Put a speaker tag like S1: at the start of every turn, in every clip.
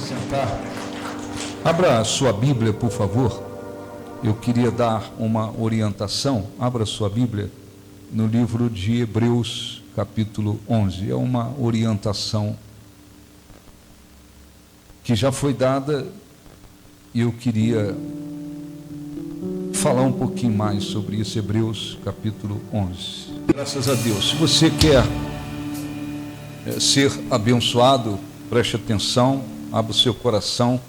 S1: Sentar. Abra a sua Bíblia, por favor. Eu queria dar uma orientação. Abra a sua Bíblia no livro de Hebreus, capítulo 11. É uma orientação que já foi dada e eu queria falar um pouquinho mais sobre isso. Hebreus, capítulo 11. Graças a Deus. Se você quer ser abençoado, preste atenção, abra o seu coração,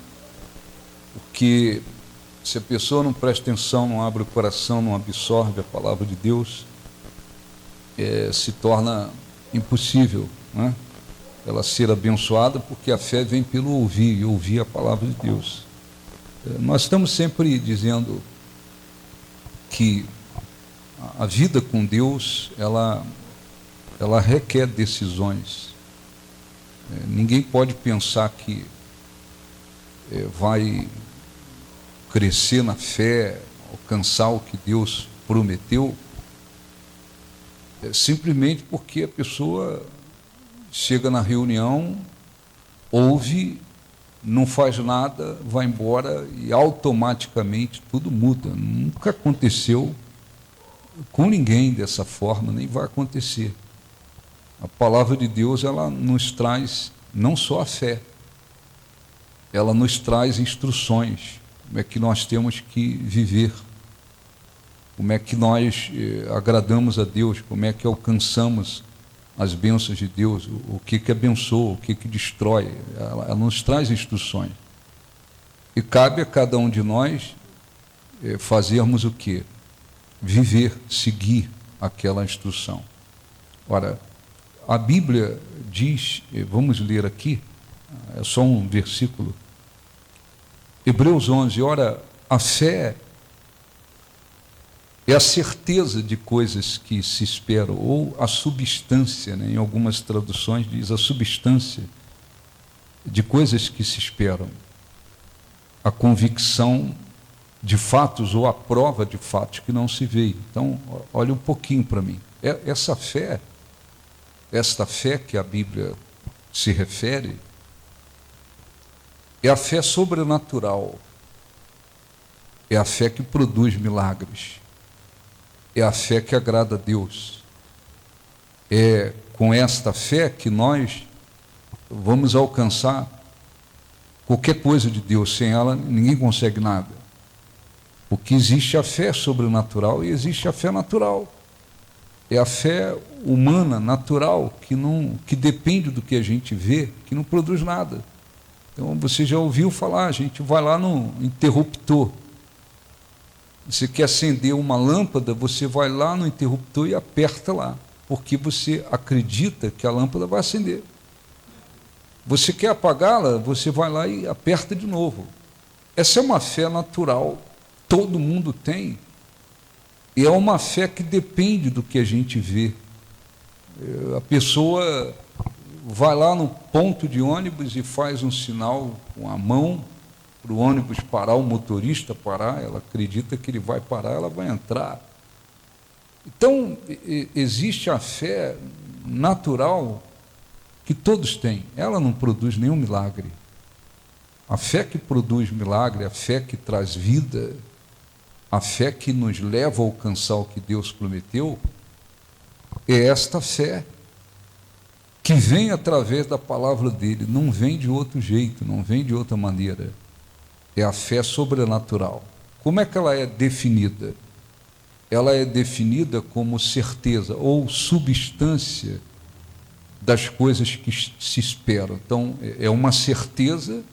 S1: porque se a pessoa não presta atenção, não abre o coração, não absorve a palavra de Deus, se torna impossível, né, ela ser abençoada, porque a fé vem pelo ouvir, e ouvir a palavra de Deus. Nós estamos sempre dizendo que a vida com Deus, ela requer decisões. Ninguém pode pensar que vai crescer na fé, alcançar o que Deus prometeu, simplesmente porque a pessoa chega na reunião, ouve, não faz nada, vai embora e automaticamente tudo muda. Nunca aconteceu com ninguém dessa forma, nem vai acontecer. A palavra de Deus, ela nos traz não só a fé, ela nos traz instruções, como é que nós temos que viver, como é que nós agradamos a Deus, como é que alcançamos as bênçãos de Deus, o que abençoa, o que destrói. Ela nos traz instruções. E cabe a cada um de nós fazermos o quê? Viver, seguir aquela instrução. Ora, a Bíblia diz, vamos ler aqui, é só um versículo, Hebreus 11, ora, a fé é a certeza de coisas que se esperam, ou a substância, né? Em algumas traduções diz a substância de coisas que se esperam, a convicção de fatos ou a prova de fatos que não se vê. Então, olha um pouquinho para mim. Esta fé que a Bíblia se refere, é a fé sobrenatural, é a fé que produz milagres, é a fé que agrada a Deus. É com esta fé que nós vamos alcançar qualquer coisa de Deus. Sem ela, ninguém consegue nada. Porque existe a fé sobrenatural e existe a fé natural. É a fé humana, natural, que depende do que a gente vê, que não produz nada. Então, você já ouviu falar, a gente vai lá no interruptor. Você quer acender uma lâmpada, você vai lá no interruptor e aperta lá, porque você acredita que a lâmpada vai acender. Você quer apagá-la, você vai lá e aperta de novo. Essa é uma fé natural, todo mundo tem. E é uma fé que depende do que a gente vê. A pessoa vai lá no ponto de ônibus e faz um sinal com a mão para o ônibus parar, o motorista parar, ela acredita que ele vai parar, ela vai entrar. Então, existe a fé natural que todos têm. Ela não produz nenhum milagre. A fé que produz milagre, a fé que traz vida, a fé que nos leva a alcançar o que Deus prometeu, é esta fé que vem através da palavra dele, não vem de outro jeito, não vem de outra maneira. É a fé sobrenatural. Como é que ela é definida? Ela é definida como certeza ou substância das coisas que se esperam. Então, é uma certeza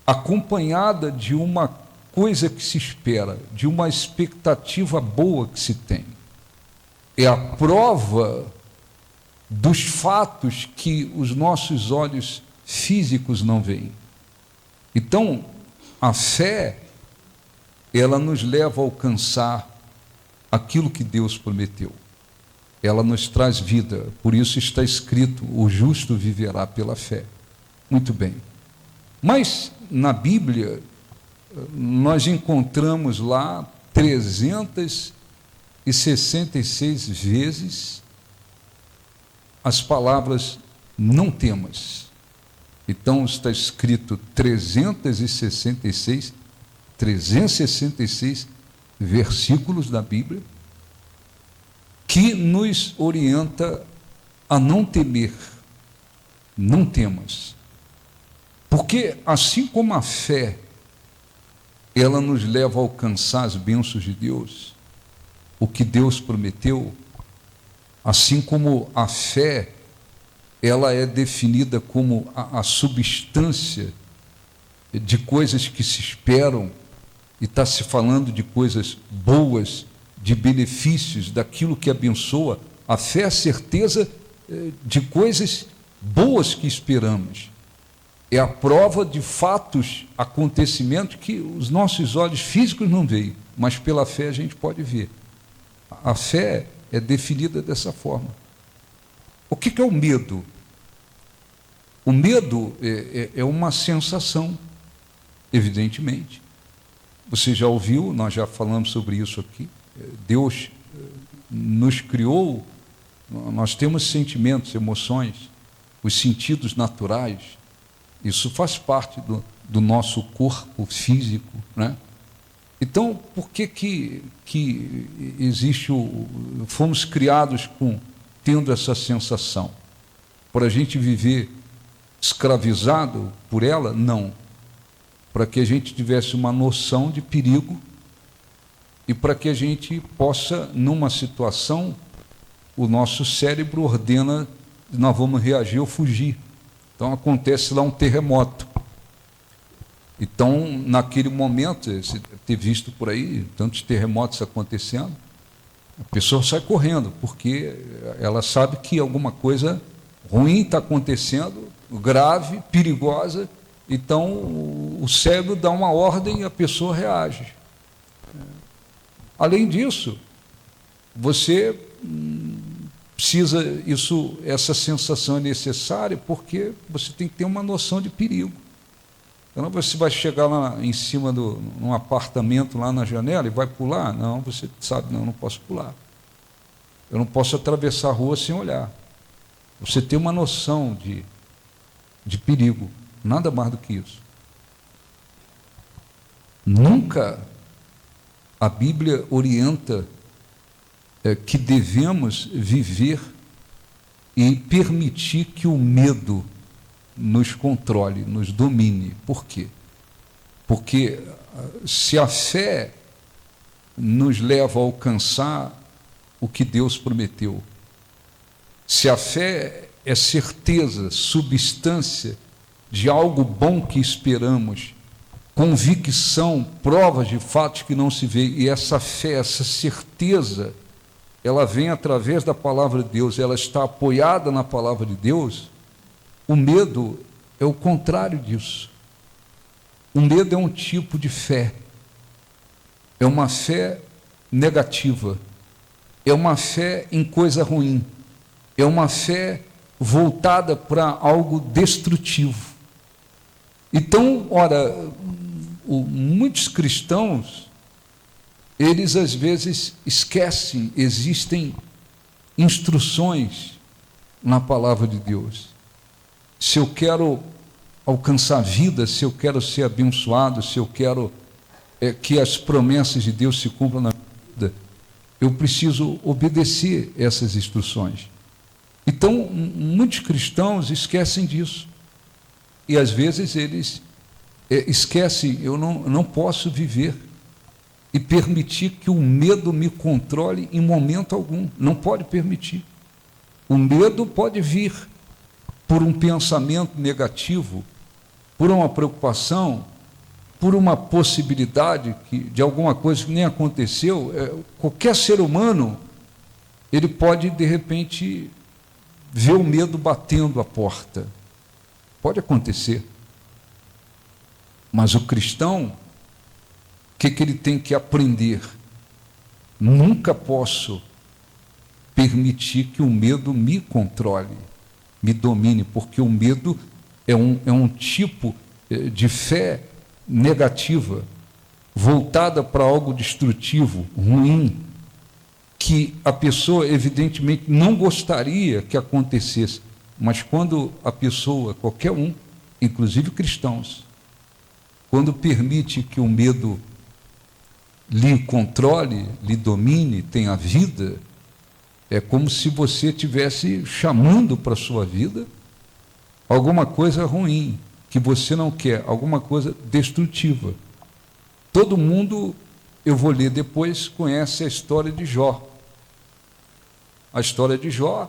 S1: acompanhada de uma coisa que se espera, de uma expectativa boa que se tem. É a prova dos fatos que os nossos olhos físicos não veem. Então, a fé, ela nos leva a alcançar aquilo que Deus prometeu. Ela nos traz vida, por isso está escrito, o justo viverá pela fé. Muito bem. Mas, na Bíblia, nós encontramos lá 366 vezes as palavras não temas. Então está escrito 366 versículos da Bíblia que nos orienta a não temer. Não temas. Porque assim como a fé, ela nos leva a alcançar as bênçãos de Deus, o que Deus prometeu, assim como a fé, ela é definida como a substância de coisas que se esperam, e está se falando de coisas boas, de benefícios, daquilo que abençoa. A fé é a certeza de coisas boas que esperamos. É a prova de fatos, acontecimentos que os nossos olhos físicos não veem, mas pela fé a gente pode ver. A fé é definida dessa forma. O que é o medo? O medo é uma sensação, evidentemente. Você já ouviu, nós já falamos sobre isso aqui. Deus nos criou, nós temos sentimentos, emoções, os sentidos naturais. Isso faz parte do nosso corpo físico, né? Então, por que existe fomos criados tendo essa sensação? Para a gente viver escravizado por ela? Não. Para que a gente tivesse uma noção de perigo e para que a gente possa, numa situação, o nosso cérebro ordena, nós vamos reagir ou fugir. Então acontece lá um terremoto. Então, naquele momento, você deve ter visto por aí tantos terremotos acontecendo, a pessoa sai correndo, porque ela sabe que alguma coisa ruim está acontecendo, grave, perigosa. Então, o cérebro dá uma ordem e a pessoa reage. Além disso, você precisa, essa sensação é necessária porque você tem que ter uma noção de perigo. Então, você vai chegar lá em cima num apartamento, lá na janela, e vai pular? Não, você sabe, não posso pular. Eu não posso atravessar a rua sem olhar. Você tem uma noção de perigo. Nada mais do que isso. Nunca a Bíblia orienta que devemos viver e permitir que o medo nos controle, nos domine. Por quê? Porque se a fé nos leva a alcançar o que Deus prometeu, se a fé é certeza, substância de algo bom que esperamos, convicção, provas de fatos que não se vê, e essa fé, essa certeza, ela vem através da palavra de Deus, ela está apoiada na palavra de Deus. O medo é o contrário disso. O medo é um tipo de fé, é uma fé negativa, é uma fé em coisa ruim, é uma fé voltada para algo destrutivo. Então, ora, muitos cristãos, eles às vezes esquecem, existem instruções na palavra de Deus. Se eu quero alcançar vida, se eu quero ser abençoado, se eu quero que as promessas de Deus se cumpram na minha vida, eu preciso obedecer essas instruções. Então, muitos cristãos esquecem disso. E às vezes eles esquecem, eu não posso viver e permitir que o medo me controle em momento algum. Não pode permitir. O medo pode vir por um pensamento negativo, por uma preocupação, por uma possibilidade de alguma coisa que nem aconteceu. Qualquer ser humano, ele pode, de repente, ver o medo batendo a porta. Pode acontecer. Mas o cristão, o que ele tem que aprender? Nunca posso permitir que o medo me controle, me domine, porque o medo é um tipo de fé negativa, voltada para algo destrutivo, ruim, que a pessoa evidentemente não gostaria que acontecesse. Mas quando a pessoa, qualquer um, inclusive cristãos, quando permite que o medo lhe controle, lhe domine, tenha vida, é como se você estivesse chamando para a sua vida alguma coisa ruim, que você não quer, alguma coisa destrutiva. Todo mundo, eu vou ler depois, conhece a história de Jó. A história de Jó,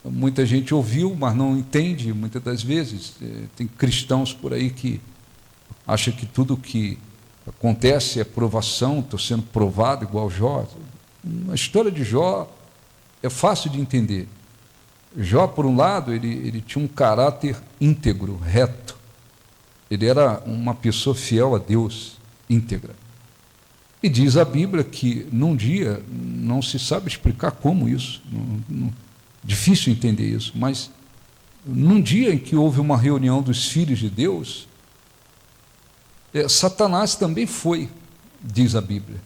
S1: muita gente ouviu, mas não entende, muitas das vezes. Tem cristãos por aí que acham que tudo que acontece é provação, estou sendo provado igual Jó. A história de Jó é fácil de entender. Jó, por um lado, ele tinha um caráter íntegro, reto. Ele era uma pessoa fiel a Deus, íntegra. E diz a Bíblia que num dia, não se sabe explicar como isso, difícil entender isso, mas num dia em que houve uma reunião dos filhos de Deus, Satanás também foi, diz a Bíblia.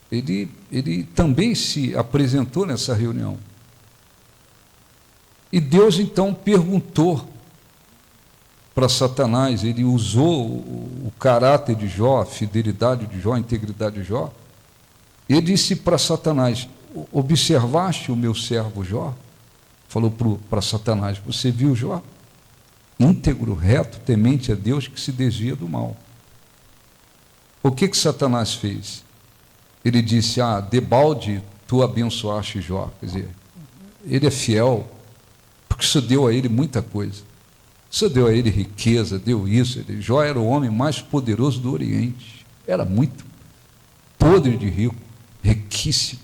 S1: Ele também se apresentou nessa reunião. E Deus então perguntou para Satanás, ele usou o caráter de Jó, a fidelidade de Jó, a integridade de Jó. Ele disse para Satanás: observaste o meu servo Jó? Falou para Satanás: você viu Jó? Íntegro, reto, temente a Deus, que se desvia do mal. O que Satanás fez? Ele disse: debalde tu abençoaste Jó. Quer dizer, ele é fiel, porque isso deu a ele muita coisa. Isso deu a ele riqueza, deu isso. Jó era o homem mais poderoso do Oriente. Era muito podre de rico, riquíssimo.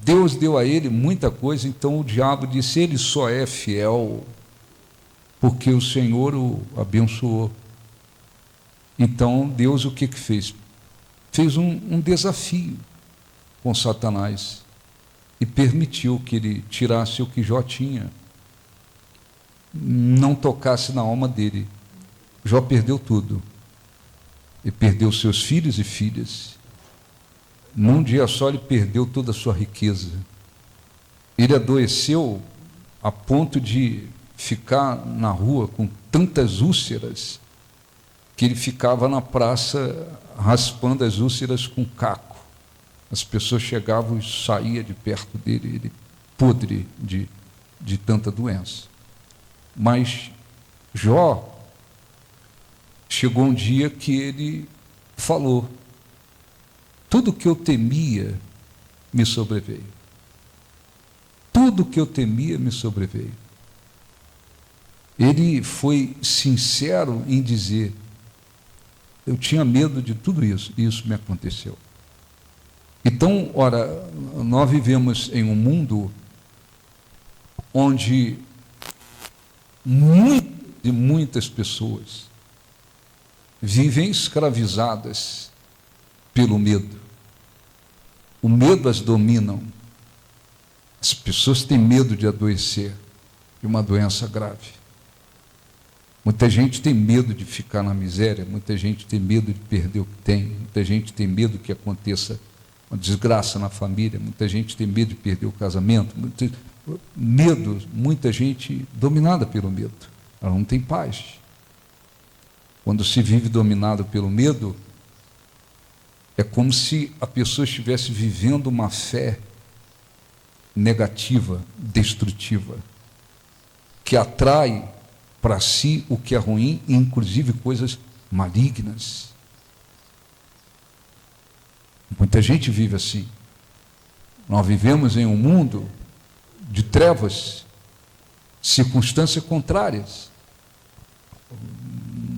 S1: Deus deu a ele muita coisa, então o diabo disse: ele só é fiel porque o Senhor o abençoou. Então Deus o que fez? Fez um desafio com Satanás e permitiu que ele tirasse o que Jó tinha, não tocasse na alma dele. Jó perdeu tudo. Ele perdeu seus filhos e filhas. Num dia só ele perdeu toda a sua riqueza. Ele adoeceu a ponto de ficar na rua com tantas úlceras que ele ficava na praça raspando as úlceras com caco. As pessoas chegavam e saíam de perto dele, ele podre de tanta doença. Mas Jó, chegou um dia que ele falou: tudo que eu temia me sobreveio. Tudo que eu temia me sobreveio. Ele foi sincero em dizer: eu tinha medo de tudo isso, e isso me aconteceu. Então, ora, nós vivemos em um mundo onde muitas pessoas vivem escravizadas pelo medo. O medo as domina. As pessoas têm medo de adoecer de uma doença grave. Muita gente tem medo de ficar na miséria, muita gente tem medo de perder o que tem, muita gente tem medo que aconteça uma desgraça na família, muita gente tem medo de perder o casamento, muita gente dominada pelo medo, ela não tem paz. Quando se vive dominado pelo medo, é como se a pessoa estivesse vivendo uma fé negativa, destrutiva, que atrai para si o que é ruim, inclusive coisas malignas. Muita gente vive assim. Nós vivemos em um mundo de trevas, circunstâncias contrárias.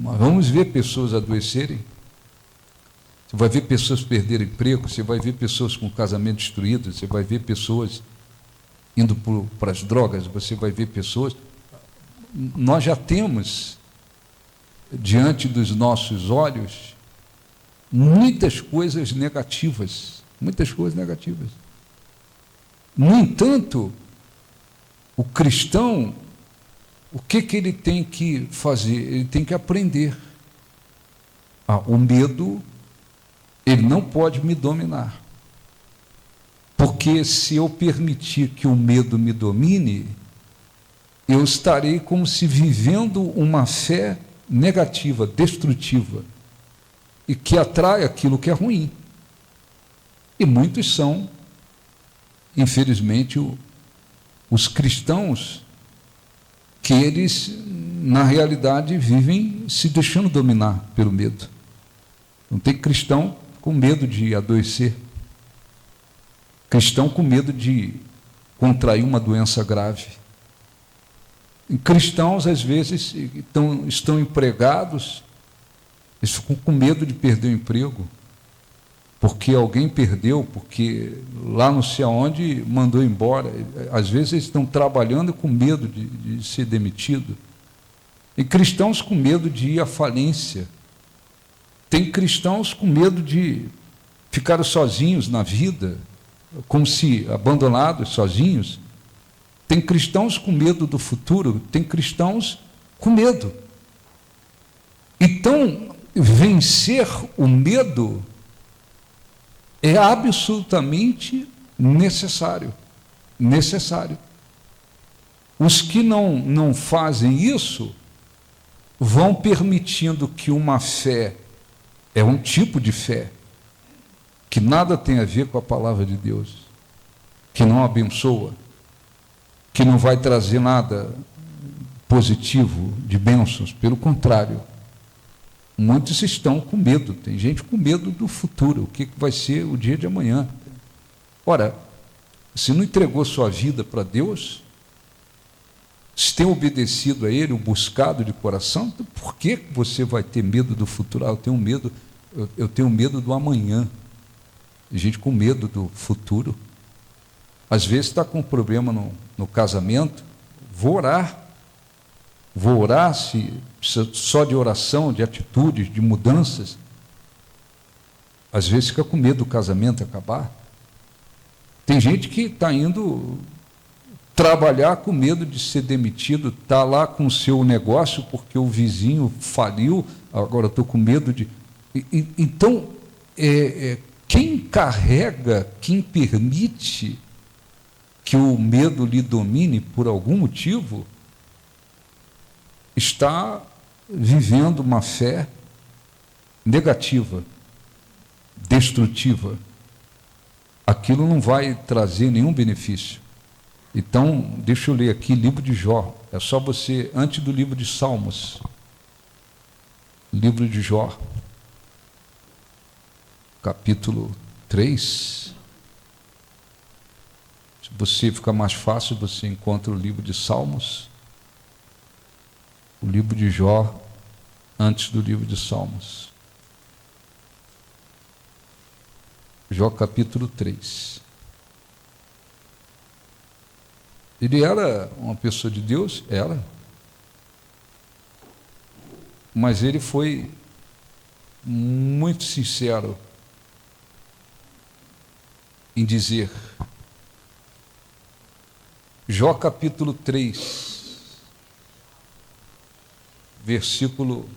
S1: Mas vamos ver pessoas adoecerem. Você vai ver pessoas perderem emprego, você vai ver pessoas com casamento destruído, você vai ver pessoas indo para as drogas, você vai ver pessoas... Nós já temos diante dos nossos olhos muitas coisas negativas, No entanto, o cristão, o que ele tem que fazer? Ele tem que aprender. O medo, ele não pode me dominar. Porque se eu permitir que o medo me domine, eu estarei como se vivendo uma fé negativa, destrutiva, e que atrai aquilo que é ruim. E muitos são, infelizmente, os cristãos que eles, na realidade, vivem se deixando dominar pelo medo. Não tem cristão com medo de adoecer, cristão com medo de contrair uma doença grave. E cristãos, às vezes, estão empregados, eles ficam com medo de perder o emprego, porque alguém perdeu, porque lá não sei aonde mandou embora. Às vezes eles estão trabalhando com medo de ser demitido. E cristãos com medo de ir à falência. Tem cristãos com medo de ficar sozinhos na vida, como se abandonados, sozinhos. Tem cristãos com medo do futuro, tem cristãos com medo. Então, vencer o medo é absolutamente necessário. Necessário. Os que não fazem isso vão permitindo que uma fé, é um tipo de fé, que nada tem a ver com a palavra de Deus, que não abençoa, que não vai trazer nada positivo de bênçãos, pelo contrário. Muitos estão com medo, tem gente com medo do futuro, o que vai ser o dia de amanhã. Ora, se não entregou sua vida para Deus, se tem obedecido a Ele, o buscado de coração, então por que você vai ter medo do futuro? Eu tenho medo do amanhã. Tem gente com medo do futuro. Às vezes está com um problema no casamento, vou orar, se só de oração, de atitudes, de mudanças. Às vezes fica com medo do casamento acabar. Tem gente que está indo trabalhar com medo de ser demitido, está lá com o seu negócio porque o vizinho faliu, agora estou com medo de... Então, quem carrega, quem permite que o medo lhe domine por algum motivo, está vivendo uma fé negativa, destrutiva. Aquilo não vai trazer nenhum benefício. Então, deixa eu ler aqui, livro de Jó. É só você, antes do livro de Salmos, livro de Jó, capítulo 3. Se você ficar mais fácil, você encontra o livro de Salmos, o livro de Jó, antes do livro de Salmos. Jó capítulo 3. Ele era uma pessoa de Deus? Era. Mas ele foi muito sincero em dizer, Jó capítulo 3, versículo...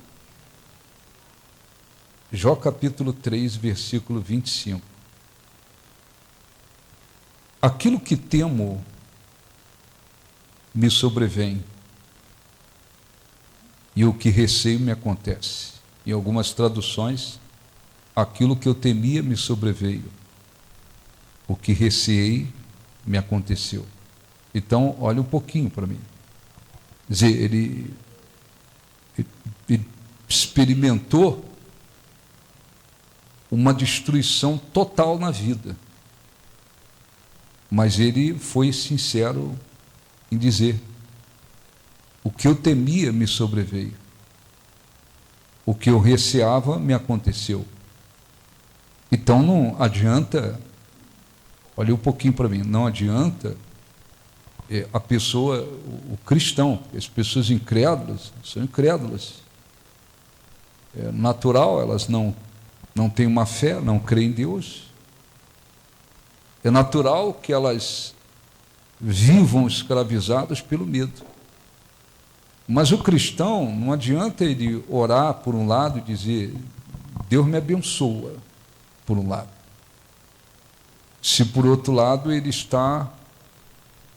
S1: Jó capítulo 3, versículo 25. Aquilo que temo me sobrevém, e o que receio me acontece. Em algumas traduções, aquilo que eu temia me sobreveio, o que receei me aconteceu. Então, olha um pouquinho para mim. Quer dizer, ele experimentou uma destruição total na vida, mas ele foi sincero em dizer, o que eu temia me sobreveio, o que eu receava me aconteceu. Então não adianta, olha um pouquinho para mim, não adianta a pessoa, o cristão, as pessoas incrédulas, são incrédulas. É natural, elas não têm uma fé, não creem em Deus. É natural que elas vivam escravizadas pelo medo. Mas o cristão, não adianta ele orar por um lado e dizer, Deus me abençoa, por um lado. Se por outro lado ele está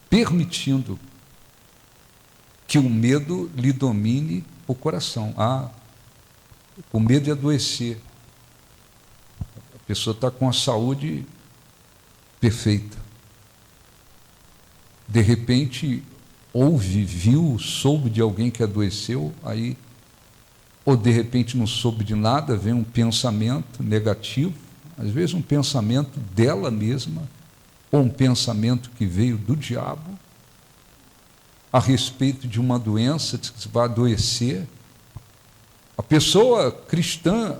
S1: permitindo que o medo lhe domine o coração. O medo de adoecer. A pessoa está com a saúde perfeita. De repente, ouve, viu, soube de alguém que adoeceu, aí, ou de repente não soube de nada, vem um pensamento negativo, às vezes um pensamento dela mesma, ou um pensamento que veio do diabo, a respeito de uma doença, que você vai adoecer. A pessoa cristã,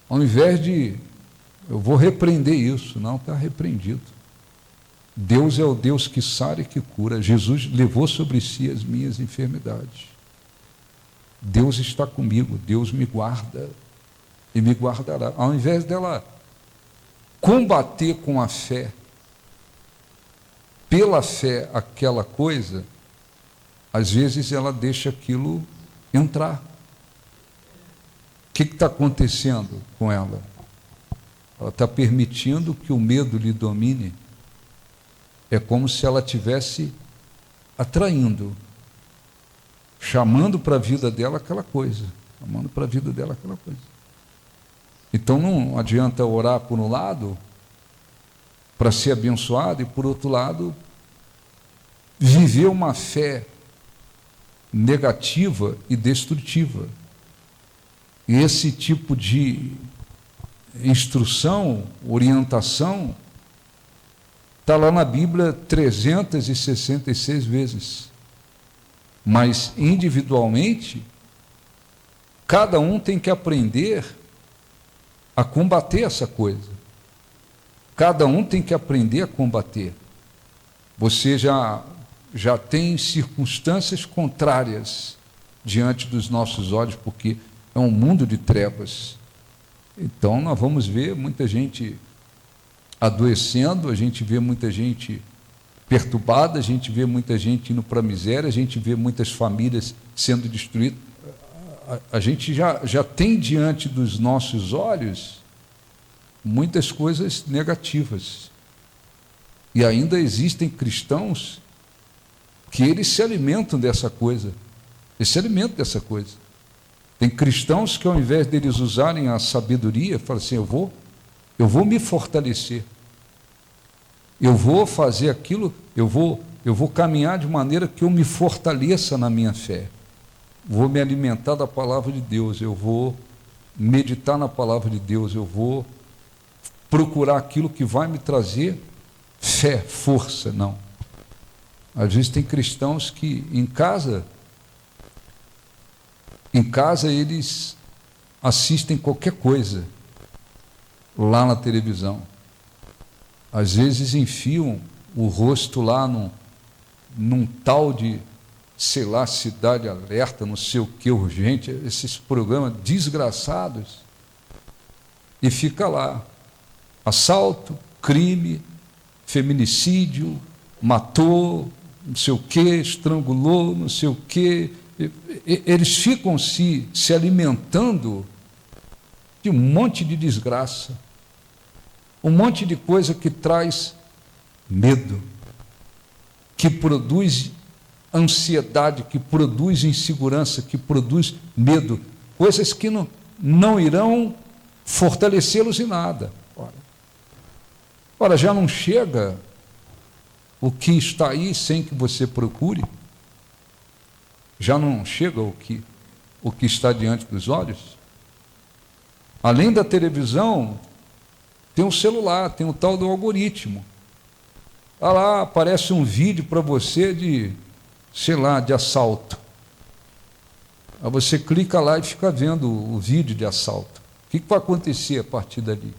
S1: ao invés de, eu vou repreender isso, não, está repreendido. Deus é o Deus que sara e que cura. Jesus levou sobre si as minhas enfermidades. Deus está comigo, Deus me guarda e me guardará. Ao invés dela combater com a fé, pela fé, aquela coisa, às vezes ela deixa aquilo entrar. O que está acontecendo com ela? Ela está permitindo que o medo lhe domine. É como se ela estivesse atraindo, chamando para a vida dela aquela coisa, chamando para a vida dela aquela coisa. Então não adianta orar por um lado para ser abençoado e por outro lado viver uma fé negativa e destrutiva. E esse tipo de instrução, orientação, está lá na Bíblia 366 vezes. Mas individualmente, cada um tem que aprender a combater essa coisa. Cada um tem que aprender a combater. Você já tem circunstâncias contrárias diante dos nossos olhos, porque é um mundo de trevas. Então nós vamos ver muita gente adoecendo, a gente vê muita gente perturbada, a gente vê muita gente indo para a miséria, a gente vê muitas famílias sendo destruídas. A gente já tem diante dos nossos olhos muitas coisas negativas. E ainda existem cristãos que eles se alimentam dessa coisa. Eles se alimentam dessa coisa. Tem cristãos que, ao invés deles usarem a sabedoria, falam assim, eu vou me fortalecer. Eu vou fazer aquilo, eu vou caminhar de maneira que eu me fortaleça na minha fé. Vou me alimentar da palavra de Deus, eu vou meditar na palavra de Deus, eu vou procurar aquilo que vai me trazer fé, força. Não. Às vezes tem cristãos que em casa eles assistem qualquer coisa lá na televisão. Às vezes enfiam o rosto lá num tal de, sei lá, Cidade Alerta, não sei o que, urgente, esses programas desgraçados, e fica lá, assalto, crime, feminicídio, matou, não sei o que, estrangulou, não sei o que. Eles ficam se alimentando de um monte de desgraça, um monte de coisa que traz medo, que produz ansiedade, que produz insegurança, que produz medo, coisas que não irão fortalecê-los em nada. Ora, já não chega o que está aí sem que você procure? Já não chega o que está diante dos olhos? Além da televisão, tem um celular, tem o tal do algoritmo. Lá aparece um vídeo para você de, sei lá, de assalto. Aí você clica lá e fica vendo o vídeo de assalto. O que vai acontecer a partir dali?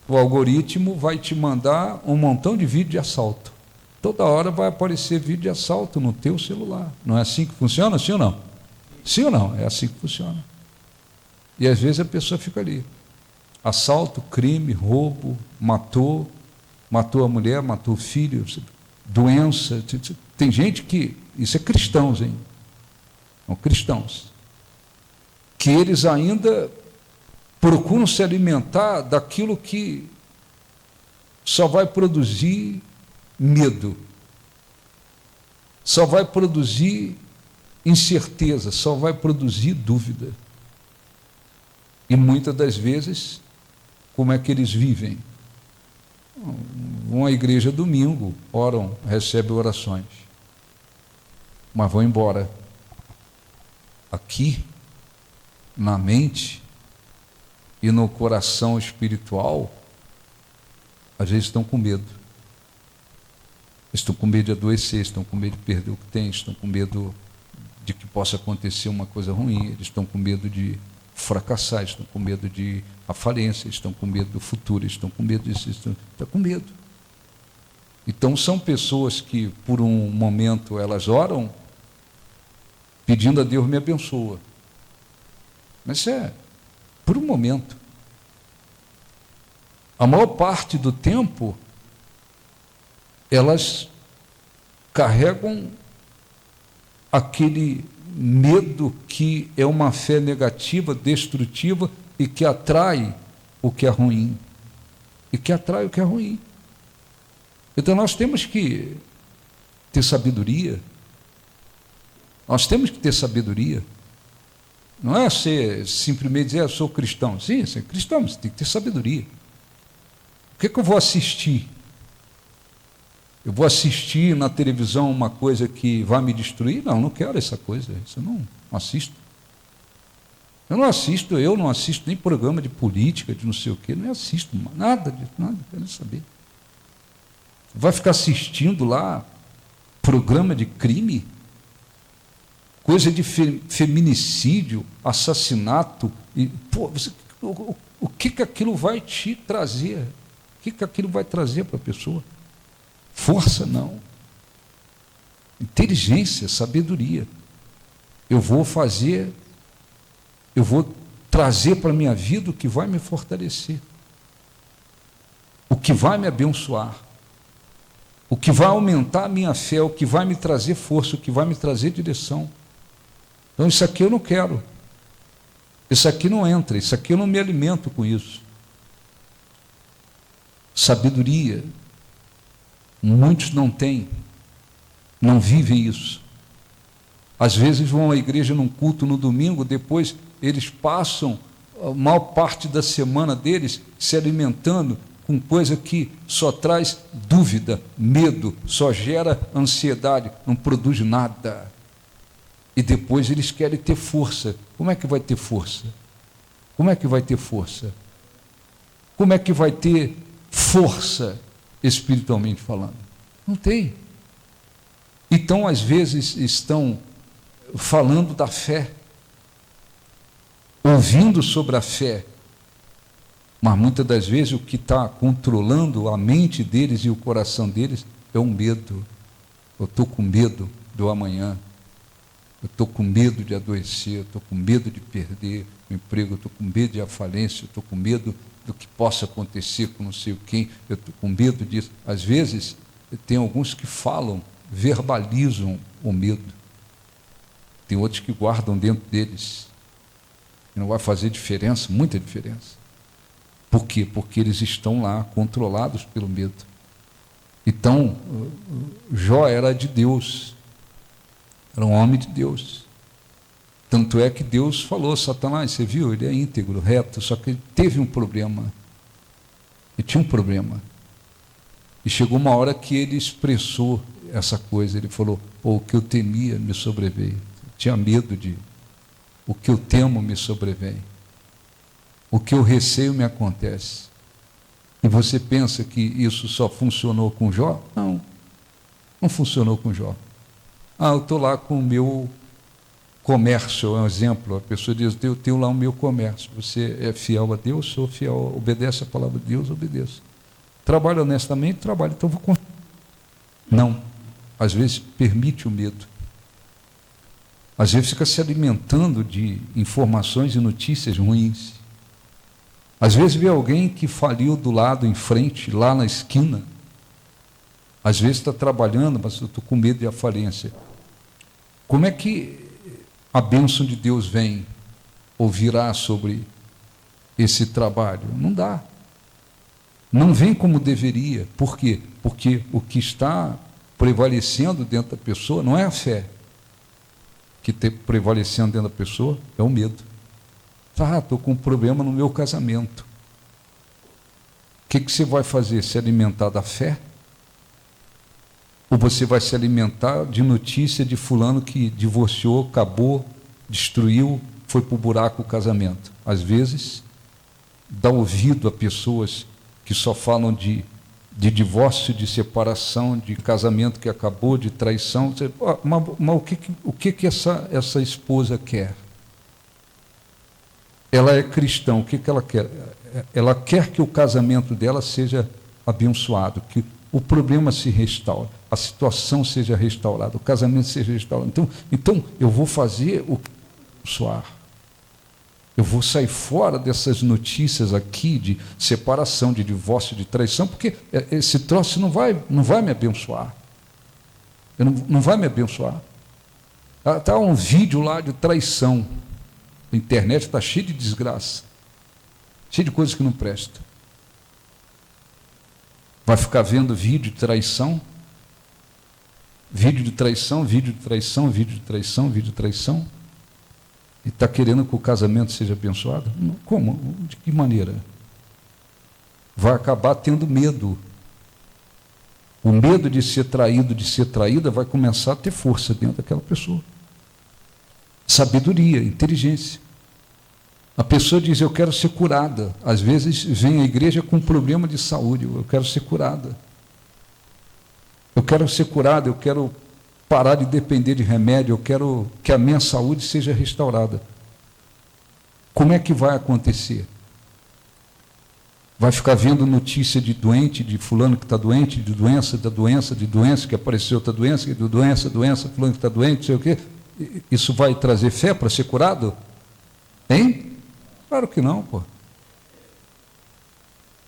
S1: O algoritmo vai te mandar um montão de vídeo de assalto. Toda hora vai aparecer vídeo de assalto no teu celular. Não é assim que funciona? Sim ou não? Sim ou não? É assim que funciona. E às vezes a pessoa fica ali. Assalto, crime, roubo, matou a mulher, matou o filho, doença. Tem gente que, isso é cristãos, hein? São cristãos, que eles ainda procuram se alimentar daquilo que só vai produzir medo. só vai produzir incerteza, só vai produzir dúvida. E muitas das vezes, como é que eles vivem? Vão à igreja domingo, oram, recebem orações, mas vão embora. Aqui, na mente e no coração espiritual, às vezes estão com medo. Estão com medo de adoecer, estão com medo de perder o que tem, estão com medo de que possa acontecer uma coisa ruim, eles estão com medo de fracassar, estão com medo de a falência, estão com medo do futuro, estão com medo disso, estão com medo. Então são pessoas que por um momento elas oram pedindo a Deus me abençoa, mas é por um momento. A maior parte do tempo elas carregam aquele medo que é uma fé negativa, destrutiva e que atrai o que é ruim. E que atrai o que é ruim. Então nós temos que ter sabedoria. Nós temos que ter sabedoria. Não é ser simplesmente dizer, eu sou cristão. Sim, você é cristão, mas você tem que ter sabedoria. O que é que eu vou assistir? Eu vou assistir na televisão uma coisa que vai me destruir? Não, não quero essa coisa. Isso eu não assisto. Eu não assisto nem programa de política, de não sei o quê, não assisto nada disso, nada, não quero saber. Vai ficar assistindo lá programa de crime? Coisa de feminicídio, assassinato, e, pô, o que aquilo vai te trazer? O que aquilo vai trazer para a pessoa? Força, não. Inteligência, sabedoria. Eu vou trazer para a minha vida o que vai me fortalecer, o que vai me abençoar, o que vai aumentar a minha fé, o que vai me trazer força, o que vai me trazer direção. Então isso aqui eu não quero, isso aqui não entra, isso aqui eu não me alimento com isso. Sabedoria, muitos não têm, não vivem isso. Às vezes vão à igreja num culto no domingo, depois eles passam a maior parte da semana deles se alimentando com coisa que só traz dúvida, medo, só gera ansiedade, não produz nada. E depois eles querem ter força. Como é que vai ter força? Como é que vai ter força? Como é que vai ter força espiritualmente falando? Não tem. Então, às vezes, estão falando da fé, ouvindo sobre a fé, mas muitas das vezes o que está controlando a mente deles e o coração deles é o medo. Eu estou com medo do amanhã, eu estou com medo de adoecer, eu estou com medo de perder o emprego, eu estou com medo de a falência, eu estou com medo do que possa acontecer com não sei quem, eu estou com medo disso. Às vezes, tem alguns que falam, verbalizam o medo. Tem outros que guardam dentro deles. E não vai fazer diferença, muita diferença. Por quê? Porque eles estão lá, controlados pelo medo. Então, Jó era de Deus. Era um homem de Deus. Tanto é que Deus falou, Satanás, você viu, ele é íntegro, reto, só que ele teve um problema. Ele tinha um problema. E chegou uma hora que ele expressou essa coisa, ele falou, o que eu temia me sobreveio. Tinha medo de, o que eu temo me sobrevém. O que eu receio me acontece. E você pensa que isso só funcionou com Jó? Não, não funcionou com Jó. Eu estou lá com o meu comércio, é um exemplo. A pessoa diz, eu tenho lá o meu comércio. Você é fiel a Deus? Sou fiel, obedece a palavra de Deus? Obedeço. Trabalho honestamente? Trabalho. Então vou contar. Não. Às vezes permite o medo. Às vezes fica se alimentando de informações e notícias ruins. Às vezes vê alguém que faliu do lado em frente, lá na esquina. Às vezes está trabalhando, mas eu estou com medo de a falência. Como é que a bênção de Deus vem ou virá sobre esse trabalho? Não dá. Não vem como deveria. Por quê? Porque o que está prevalecendo dentro da pessoa, não é a fé que está prevalecendo dentro da pessoa, é o medo. Estou com um problema no meu casamento. O que você vai fazer? Se alimentar da fé? Ou você vai se alimentar de notícia de fulano que divorciou, acabou, destruiu, foi para o buraco o casamento? Às vezes, dá ouvido a pessoas que só falam de divórcio, de separação, de casamento que acabou, de traição. Você, mas o que essa esposa quer? Ela é cristã, o que ela quer? Ela quer que o casamento dela seja abençoado, que o problema se restaure, a situação seja restaurada, o casamento seja restaurado. Então eu vou fazer o abençoar. Eu vou sair fora dessas notícias aqui de separação, de divórcio, de traição, porque esse troço não vai me abençoar. Não vai me abençoar. Está um vídeo lá de traição. A internet está cheia de desgraça, cheia de coisas que não prestam. Vai ficar vendo vídeo de traição, vídeo de traição, vídeo de traição, vídeo de traição, vídeo de traição, e está querendo que o casamento seja abençoado? Como? De que maneira? Vai acabar tendo medo. O medo de ser traído, de ser traída, vai começar a ter força dentro daquela pessoa. Sabedoria, inteligência. A pessoa diz, eu quero ser curada. Às vezes vem à igreja com um problema de saúde, eu quero ser curada. Eu quero ser curada, eu quero parar de depender de remédio, eu quero que a minha saúde seja restaurada. Como é que vai acontecer? Vai ficar vendo notícia de doente, de fulano que está doente, de doença, que apareceu outra doença, de doença, fulano que está doente, não sei o quê. Isso vai trazer fé para ser curado? Hein? Claro que não, pô.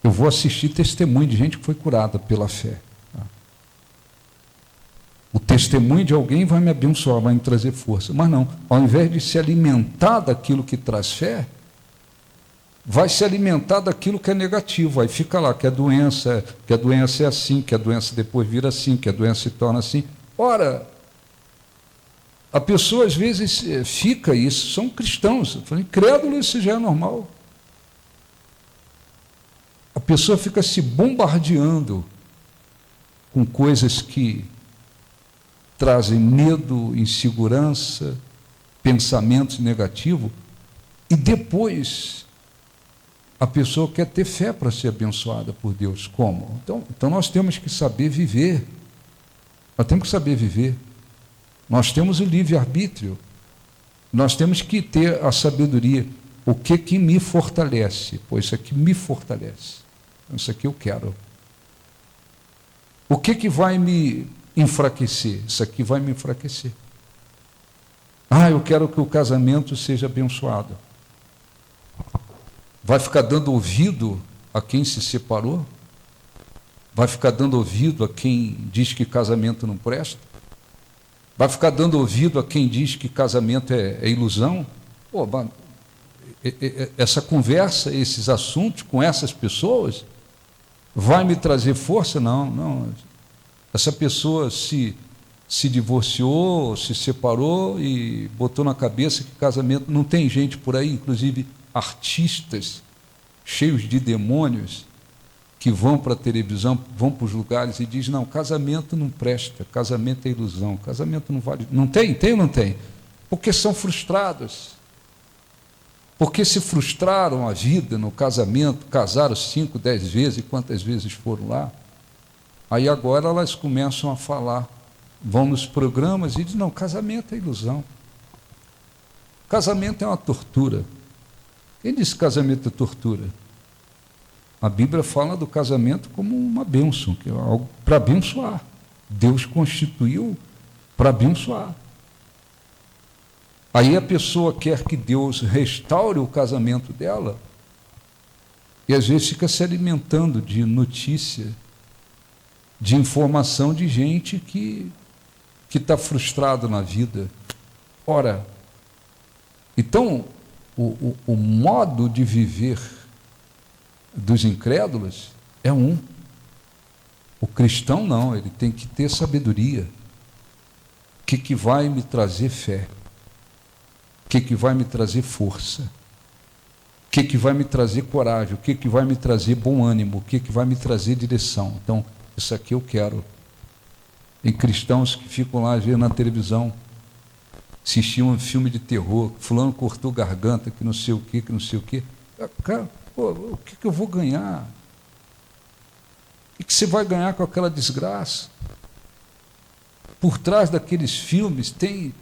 S1: Eu vou assistir testemunho de gente que foi curada pela fé. O testemunho de alguém vai me abençoar, vai me trazer força. Mas não, ao invés de se alimentar daquilo que traz fé, vai se alimentar daquilo que é negativo. Aí fica lá, que a doença é assim, que a doença depois vira assim, que a doença se torna assim. Ora, a pessoa às vezes fica isso, são cristãos, incrédulo, isso já é normal. A pessoa fica se bombardeando com coisas que trazem medo, insegurança, pensamentos negativos, e depois a pessoa quer ter fé para ser abençoada por Deus. Como? Então nós temos que saber viver. Nós temos que saber viver. Nós temos o livre-arbítrio. Nós temos que ter a sabedoria. O que me fortalece? Pois isso aqui me fortalece. Isso aqui eu quero. O que vai me enfraquecer? Isso aqui vai me enfraquecer. Eu quero que o casamento seja abençoado. Vai ficar dando ouvido a quem se separou? Vai ficar dando ouvido a quem diz que casamento não presta? Vai ficar dando ouvido a quem diz que casamento é ilusão? Essa conversa, esses assuntos com essas pessoas, vai me trazer força? Não. Essa pessoa se divorciou, se separou e botou na cabeça que casamento... Não tem gente por aí, inclusive artistas cheios de demônios, que vão para a televisão, vão para os lugares e dizem, não, casamento não presta, casamento é ilusão, casamento não vale... Não tem? Tem ou não tem? Porque são frustrados. Porque se frustraram a vida no casamento, casaram 5, 10 vezes, quantas vezes foram lá. Aí agora elas começam a falar, vão nos programas e dizem, não, casamento é ilusão. Casamento é uma tortura. Quem disse que casamento é tortura? A Bíblia fala do casamento como uma bênção, que é algo para abençoar. Deus constituiu para abençoar. Aí a pessoa quer que Deus restaure o casamento dela e às vezes fica se alimentando de notícia, de informação de gente que está frustrado na vida. Ora, então, o modo de viver dos incrédulos é um. O cristão não, ele tem que ter sabedoria. O que vai me trazer fé? O que vai me trazer força? O que vai me trazer coragem? O que vai me trazer bom ânimo? O que vai me trazer direção? Então, isso aqui eu quero. Em cristãos que ficam lá, às vezes, na televisão, assistiam um filme de terror, fulano cortou garganta, que não sei o quê, que não sei o quê. Cara, pô, o que eu vou ganhar? O que você vai ganhar com aquela desgraça? Por trás daqueles filmes tem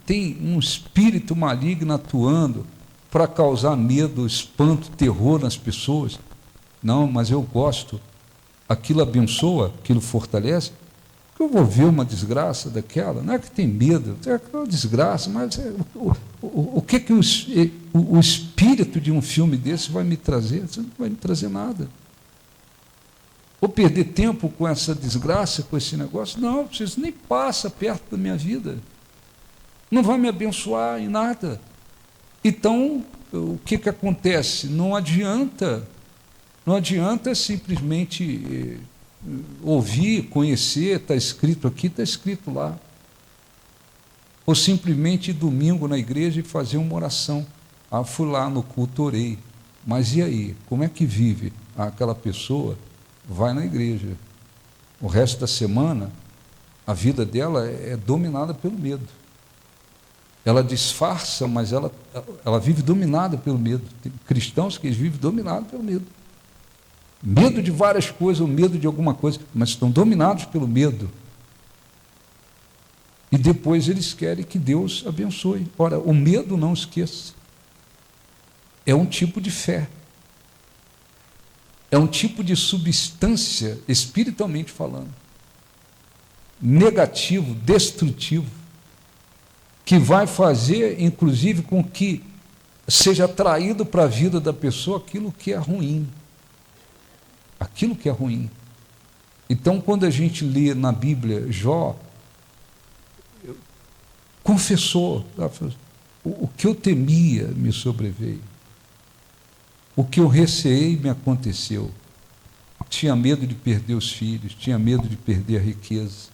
S1: um espírito maligno atuando para causar medo, espanto, terror nas pessoas. Não, mas eu gosto. Aquilo abençoa, aquilo fortalece. Porque eu vou ver uma desgraça daquela, não é que tem medo, é aquela desgraça, mas o que o espírito de um filme desse vai me trazer? Você não vai me trazer nada. Vou perder tempo com essa desgraça, com esse negócio? Não, isso nem passa perto da minha vida. Não vai me abençoar em nada. Então, o que acontece? Não adianta simplesmente ouvir, conhecer, está escrito aqui, está escrito lá. Ou simplesmente ir domingo na igreja e fazer uma oração. Ah, fui lá no culto, orei. Mas e aí? Como é que vive aquela pessoa? Vai na igreja. O resto da semana, a vida dela é dominada pelo medo. Ela disfarça, mas ela vive dominada pelo medo. Tem cristãos que vivem dominados pelo medo. Medo de várias coisas, ou medo de alguma coisa, mas estão dominados pelo medo. E depois eles querem que Deus abençoe. Ora, o medo, não esqueça, é um tipo de fé. É um tipo de substância, espiritualmente falando, negativo, destrutivo, que vai fazer, inclusive, com que seja atraído para a vida da pessoa aquilo que é ruim. Aquilo que é ruim. Então, quando a gente lê na Bíblia, Jó confessou, o que eu temia me sobreveio. O que eu receei me aconteceu. Tinha medo de perder os filhos, tinha medo de perder a riqueza.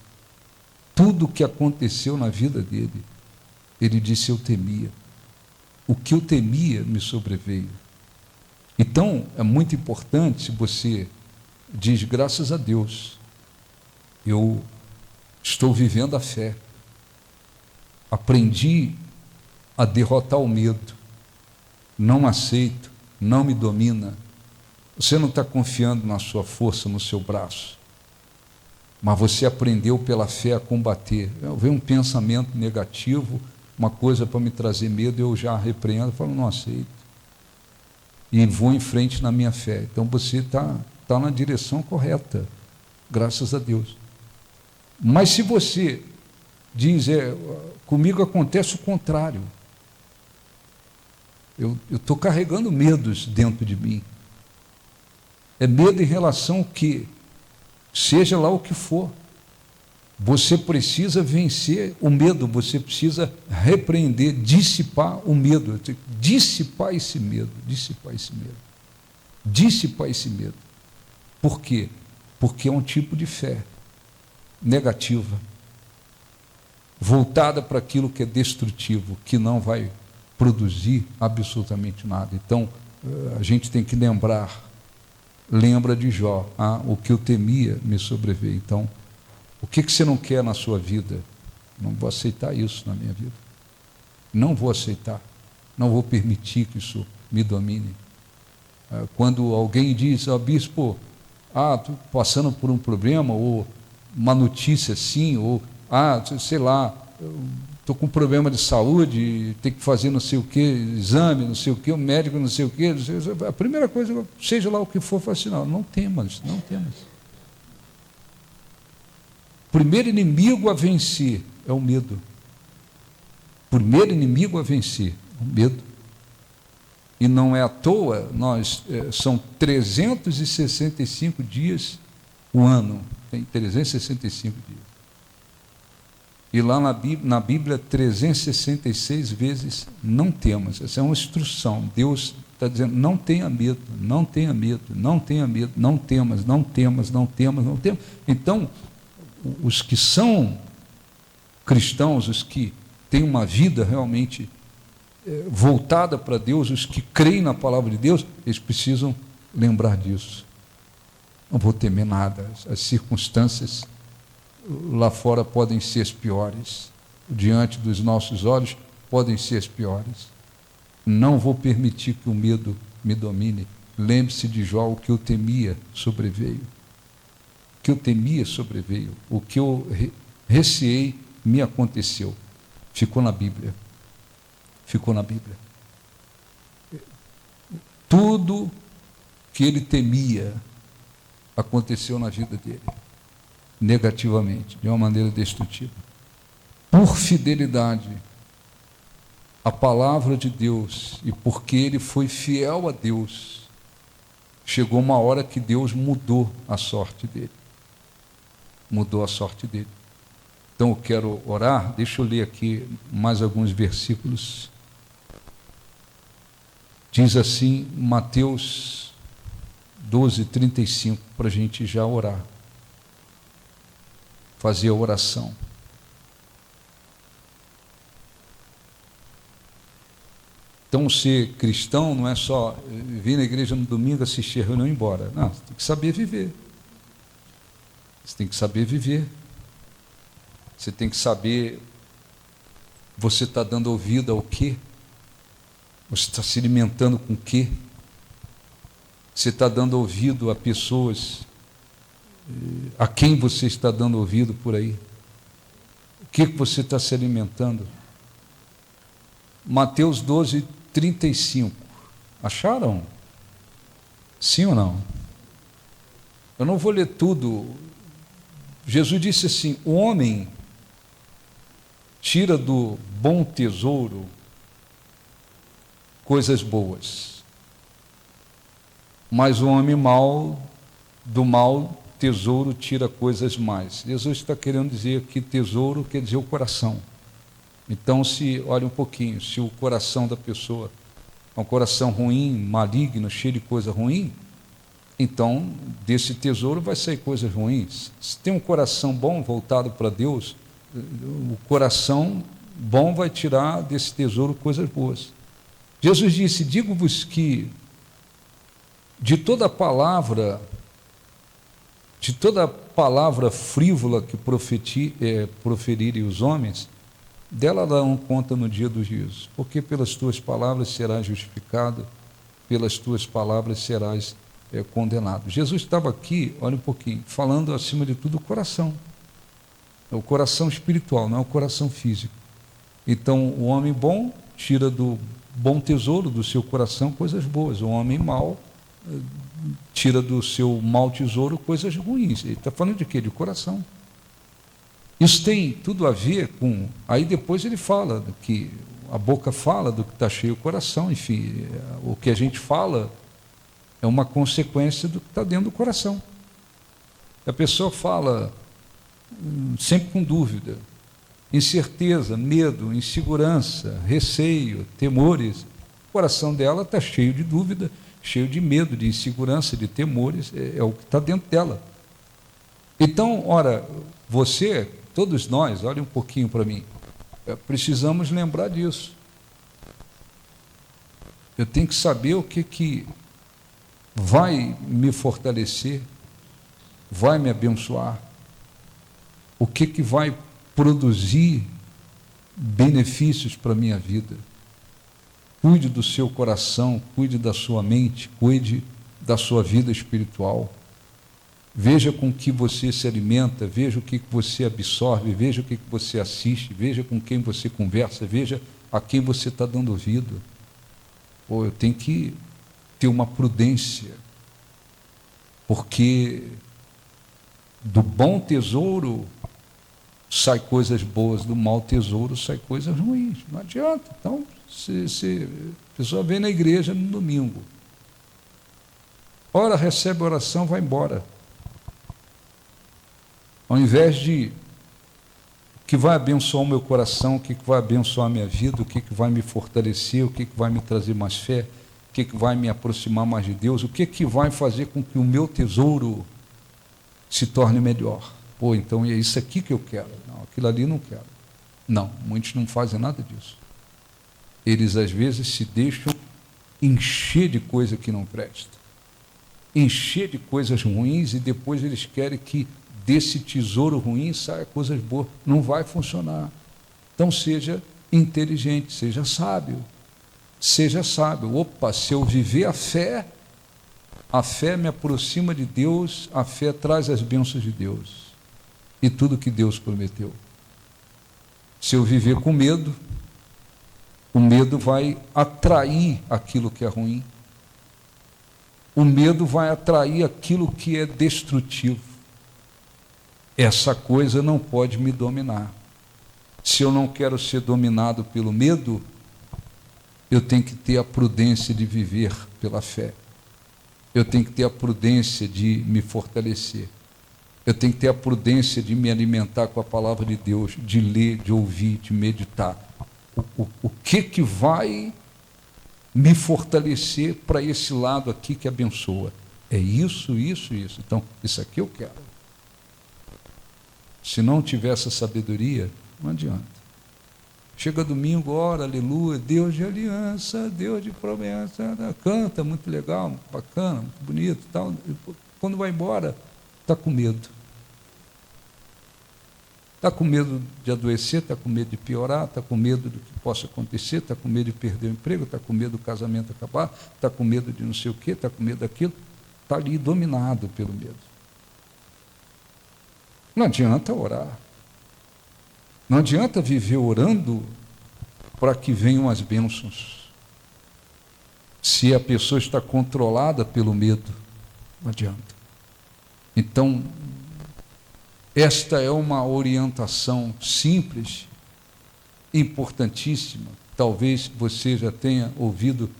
S1: Tudo o que aconteceu na vida dele, ele disse: eu temia. O que eu temia me sobreveio. Então, é muito importante se você diz: graças a Deus, eu estou vivendo a fé. Aprendi a derrotar o medo. Não aceito. Não me domina. Você não está confiando na sua força, no seu braço, mas você aprendeu pela fé a combater. Vem um pensamento negativo, uma coisa para me trazer medo, eu já repreendo, falo: não aceito, e vou em frente na minha fé. Então você está na direção correta, graças a Deus. Mas se você diz: comigo acontece o contrário, eu estou carregando medos dentro de mim. É medo em relação ao que? Seja lá o que for. Você precisa vencer o medo, você precisa repreender, dissipar o medo. Dissipar esse medo, dissipar esse medo. Dissipar esse medo. Por quê? Porque é um tipo de fé negativa, voltada para aquilo que é destrutivo, que não vai produzir absolutamente nada. Então, a gente tem que lembra de Jó: o que eu temia me sobreveio. Então, o que você não quer na sua vida? Não vou aceitar isso na minha vida. Não vou aceitar. Não vou permitir que isso me domine. Quando alguém diz: bispo, estou passando por um problema, ou uma notícia assim, ou, sei lá, estou com um problema de saúde, tem que fazer não sei o que, exame, não sei o que, o médico não sei o que, a primeira coisa, seja lá o que for, fala assim: não temas, não temas. O primeiro inimigo a vencer é o medo. O primeiro inimigo a vencer é o medo. E não é à toa, são 365 dias o ano, tem 365 dias. E lá na Bíblia, 366 vezes não temas. Essa é uma instrução. Deus está dizendo, não tenha medo, não tenha medo, não tenha medo, não temas, não temas, não temas, não temas. Então, os que são cristãos, os que têm uma vida realmente voltada para Deus, os que creem na palavra de Deus, eles precisam lembrar disso. Não vou temer nada, as circunstâncias lá fora podem ser as piores, diante dos nossos olhos podem ser as piores. Não vou permitir que o medo me domine. Lembre-se de Jó, o que eu temia sobreveio. O que eu temia sobreveio. O que eu receei me aconteceu. Ficou na Bíblia. Ficou na Bíblia. Tudo que ele temia aconteceu na vida dele, negativamente, de uma maneira destrutiva. Por fidelidade à palavra de Deus e porque ele foi fiel a Deus, chegou uma hora que Deus mudou a sorte dele. Mudou a sorte dele. Então eu quero orar, deixa eu ler aqui mais alguns versículos. Diz assim, Mateus 12:35, para a gente já orar, fazer a oração. Então, ser cristão não é só vir na igreja no domingo, assistir a reunião e ir embora. Não, você tem que saber viver. Você tem que saber viver. Você tem que saber, você está dando ouvido ao quê? Você está se alimentando com o quê? Você está dando ouvido a pessoas a quem você está dando ouvido por aí? O que você está se alimentando? Mateus 12:35. Acharam? Sim ou não? Eu não vou ler tudo. Jesus disse assim: o homem tira do bom tesouro coisas boas, mas o homem mau, do mau tesouro tira coisas más. Jesus está querendo dizer que tesouro quer dizer o coração. Então, se olha um pouquinho, se o coração da pessoa é um coração ruim, maligno, cheio de coisa ruim, então desse tesouro vai sair coisas ruins. Se tem um coração bom, voltado para Deus, o coração bom vai tirar desse tesouro coisas boas. Jesus disse: digo-vos que de toda palavra frívola que proferirem os homens, dela darão conta no dia do juízo, porque pelas tuas palavras serás justificado, pelas tuas palavras serás condenado. Jesus estava aqui, olha um pouquinho, falando acima de tudo o coração. É o coração espiritual, não é o coração físico. Então, o homem bom tira do bom tesouro do seu coração coisas boas, o homem mau tira do seu mau tesouro coisas ruins. Ele está falando de quê? De coração. Isso tem tudo a ver com... Aí depois ele fala do que a boca fala, do que está cheio o coração, enfim, o que a gente fala é uma consequência do que está dentro do coração. A pessoa fala sempre com dúvida, incerteza, medo, insegurança, receio, temores. O coração dela está cheio de dúvida, cheio de medo, de insegurança, de temores, é o que está dentro dela. Então, ora, você, todos nós, olhem um pouquinho para mim, precisamos lembrar disso. Eu tenho que saber o que vai me fortalecer, vai me abençoar, o que vai produzir benefícios para a minha vida. Cuide do seu coração, cuide da sua mente, cuide da sua vida espiritual. Veja com que você se alimenta, veja o que você absorve, veja o que você assiste, veja com quem você conversa, veja a quem você está dando ouvido. Pô, eu tenho que ter uma prudência, porque do bom tesouro sai coisas boas, do mau tesouro sai coisas ruins. Não adianta. Então, se a pessoa vem na igreja no domingo, ora, recebe a oração, vai embora. Ao invés de o que vai abençoar o meu coração, o que vai abençoar a minha vida, o que vai me fortalecer, o que vai me trazer mais fé, que vai me aproximar mais de Deus? O que vai fazer com que o meu tesouro se torne melhor? Pô, então é isso aqui que eu quero. Não, aquilo ali não quero. Não, muitos não fazem nada disso. Eles às vezes se deixam encher de coisa que não presta, encher de coisas ruins, e depois eles querem que desse tesouro ruim saia coisas boas. Não vai funcionar. Então seja inteligente, seja sábio. Seja sábio. Opa, se eu viver a fé me aproxima de Deus, a fé traz as bênçãos de Deus e tudo que Deus prometeu. Se eu viver com medo, o medo vai atrair aquilo que é ruim. O medo vai atrair aquilo que é destrutivo. Essa coisa não pode me dominar. Se eu não quero ser dominado pelo medo, eu tenho que ter a prudência de viver pela fé. Eu tenho que ter a prudência de me fortalecer. Eu tenho que ter a prudência de me alimentar com a palavra de Deus, de ler, de ouvir, de meditar. O que vai me fortalecer para esse lado aqui que abençoa? É isso, isso, isso. Então, isso aqui eu quero. Se não tiver essa sabedoria, não adianta. Chega domingo, ora, aleluia, Deus de aliança, Deus de promessa, canta, muito legal, muito bacana, muito bonito, tal. Quando vai embora, está com medo. Está com medo de adoecer, está com medo de piorar, está com medo do que possa acontecer, está com medo de perder o emprego, está com medo do casamento acabar, está com medo de não sei o quê, está com medo daquilo, está ali dominado pelo medo. Não adianta orar. Não adianta viver orando para que venham as bênçãos. Se a pessoa está controlada pelo medo, não adianta. Então, esta é uma orientação simples, importantíssima. Talvez você já tenha ouvido.